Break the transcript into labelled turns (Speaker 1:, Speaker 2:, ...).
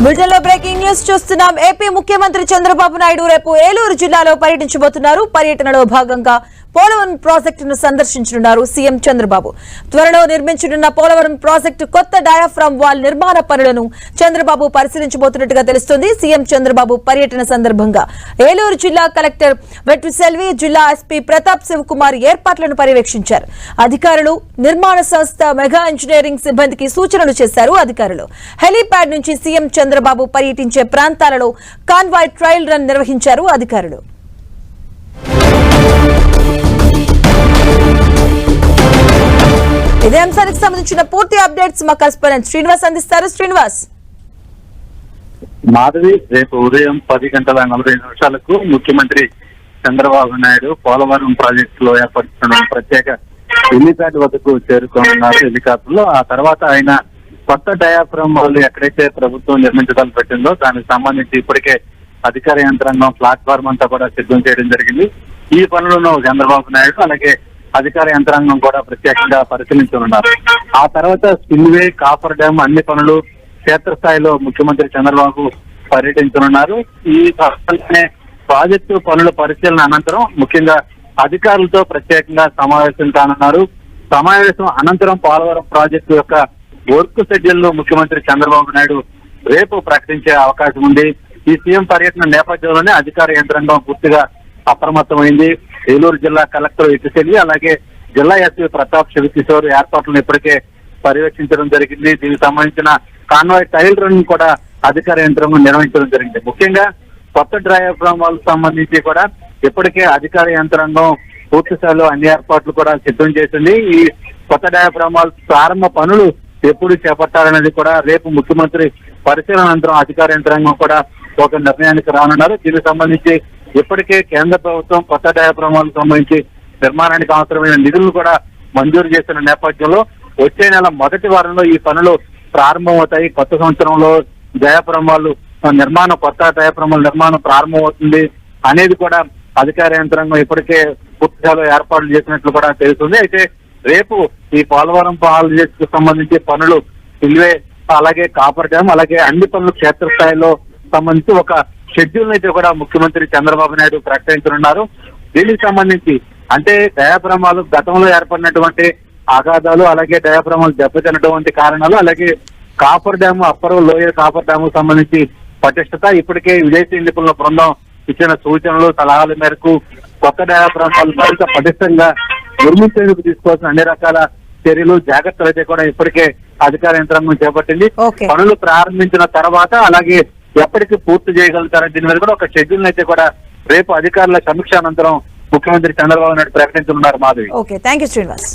Speaker 1: Bulletin లో breaking news చూస్తున్నాం. AP ముఖ్యమంత్రి చంద్రబాబు నాయుడు రేపు ఏలూరు జిల్లాలో పర్యటించబోతున్నారు. పర్యటనలో భాగంగా పోలవరం ప్రాజెక్టును సందర్శించనున్నారు సీఎం చంద్రబాబు. త్వరలో నిర్మించనున్న పోలవరం ప్రాజెక్టు కొత్త డయాఫ్రామ్ వాల్ నిర్మాణ పనులను చంద్రబాబు పరిశీలించబోతున్నట్టుగా తెలుస్తోంది. సీఎం చంద్రబాబు పర్యటన సందర్భంగా ఏలూరు జిల్లా కలెక్టర్ వెట్రిసెల్వి, జిల్లా ఎస్పీ ప్రతాప్ శివకుమార్ ఏర్పాట్లను పర్యవేక్షించారు. అధికారులు నిర్మాణ సంస్థ మెగా ఇంజనీరింగ్ సిబ్బందికి సూచనలు చేశారు. అధికారులు హెలీప్యాడ్ నుంచి సీఎం చంద్రబాబు పర్యటించే ప్రాంతాలలో కాన్వాయ్ ట్రయల్ రన్ నిర్వహించారు. అధికారులు ఇదే అంశానికి సంబంధించిన పూర్తి అప్డేట్స్ మా కరెస్పాండెంట్ శ్రీనివాస్ అందిస్తారు. శ్రీనివాస్.
Speaker 2: మాధవి, రేపు ఉదయం 10:40 ముఖ్యమంత్రి చంద్రబాబు నాయుడు పోలవరం ప్రాజెక్టులో ఏర్పడుతున్న ప్రత్యేక హెలీప్యాడ్ వద్దకు చేరుకోనున్నారు హెలికాప్టర్లో. ఆ తర్వాత ఆయన కొత్త డయాఫ్రామ్ వాళ్ళు ఎక్కడైతే ప్రభుత్వం నిర్మించడం పెట్టిందో దానికి సంబంధించి ఇప్పటికే అధికార యంత్రాంగం ప్లాట్ఫామ్ అంతా కూడా సిద్ధం చేయడం జరిగింది. ఈ పనులను చంద్రబాబు నాయుడు అలాగే అధికార యంత్రాంగం కూడా ప్రత్యేకంగా పరిశీలించనున్నారు. ఆ తర్వాత స్పిల్వే, కాఫర్ డ్యామ్ అన్ని పనులు క్షేత్రస్థాయిలో ముఖ్యమంత్రి చంద్రబాబు పర్యటించనున్నారు. ఈ ప్రాజెక్టు పనుల పరిశీలన అనంతరం ముఖ్యంగా అధికారులతో ప్రత్యేకంగా సమావేశం కానున్నారు. సమావేశం అనంతరం పోలవరం ప్రాజెక్టు యొక్క వర్క్ షెడ్యూల్ ను ముఖ్యమంత్రి చంద్రబాబు నాయుడు రేపు ప్రకటించే అవకాశం ఉంది. ఈ సీఎం పర్యటన నేపథ్యంలోనే అధికార యంత్రాంగం పూర్తిగా అప్రమత్తమైంది. ఏలూరు జిల్లా కలెక్టర్ వెట్రిసెల్వి అలాగే జిల్లా ఎస్పీ ప్రతాప్ శివకిషోర్ ఏర్పాట్లను ఇప్పటికే పర్యవేక్షించడం జరిగింది. దీనికి సంబంధించిన కాన్వాయ్ ట్రయల్ రన్ కూడా అధికార యంత్రాంగం నిర్వహించడం జరిగింది. ముఖ్యంగా కొత్త డయాఫ్రామ్ వాళ్ళకు సంబంధించి కూడా ఇప్పటికే అధికార యంత్రాంగం పూర్తి స్థాయిలో అన్ని ఏర్పాట్లు కూడా సిద్ధం చేసింది. ఈ కొత్త డయాఫ్రామ్ వాళ్ళ ప్రారంభ పనులు ఎప్పుడు చేపట్టాలనేది కూడా రేపు ముఖ్యమంత్రి పరిశీలన అనంతరం అధికార యంత్రాంగం కూడా ఒక నిర్ణయానికి రానున్నారు. దీనికి సంబంధించి ఇప్పటికే కేంద్ర ప్రభుత్వం కొత్త డయాఫ్రామ్ వాళ్ళకు సంబంధించి నిర్మాణానికి అవసరమైన నిధులను కూడా మంజూరు చేసిన నేపథ్యంలో వచ్చే నెల మొదటి వారంలో ఈ పనులు ప్రారంభమవుతాయి. కొత్త సంవత్సరంలో డయాఫ్రామ్ వాళ్ళు కొత్త డయాఫ్రామ్ వాళ్ళ నిర్మాణం ప్రారంభమవుతుంది అనేది కూడా అధికార యంత్రాంగం ఇప్పటికే పూర్తిగా ఏర్పాట్లు చేసినట్లు కూడా తెలుస్తుంది. అయితే రేపు ఈ పోలవరం ప్రాజెక్టుకు సంబంధించి పనులు స్పిల్వే అలాగే కాపర్ డ్యామ్ అలాగే అన్ని పనులు క్షేత్రస్థాయిలో సంబంధించి ఒక షెడ్యూల్ అయితే కూడా ముఖ్యమంత్రి చంద్రబాబు నాయుడు ప్రకటించనున్నారు. దీనికి సంబంధించి అంటే డయాఫ్రామాలు గతంలో ఏర్పడినటువంటి ఆఘాతాలు అలాగే డయాఫ్రామాలు దెబ్బతిన్నటువంటి కారణాలు అలాగే copper dam upper lower copper dam సంబంధించి పటిష్టత ఇప్పటికే విదేశీ నిపుణుల బృందం ఇచ్చిన సూచనలు సలహాల మేరకు కొత్త డయాఫ్రామాలు మరింత పటిష్టంగా నిర్మించేందుకు తీసుకోవాల్సిన అన్ని రకాల చర్యలు జాగ్రత్తలు అయితే కూడా ఇప్పటికే అధికార యంత్రాంగం చేపట్టింది. పనులు ప్రారంభించిన తర్వాత అలాగే ఎప్పటికీ పూర్తి చేయగలుగుతారని దీని మీద కూడా ఒక షెడ్యూల్ అయితే కూడా రేపు అధికారుల సమీక్ష అనంతరం ముఖ్యమంత్రి చంద్రబాబు నాయుడు ప్రకటించనున్నారు. Madhavi.
Speaker 1: Okay, thank you Srinivas.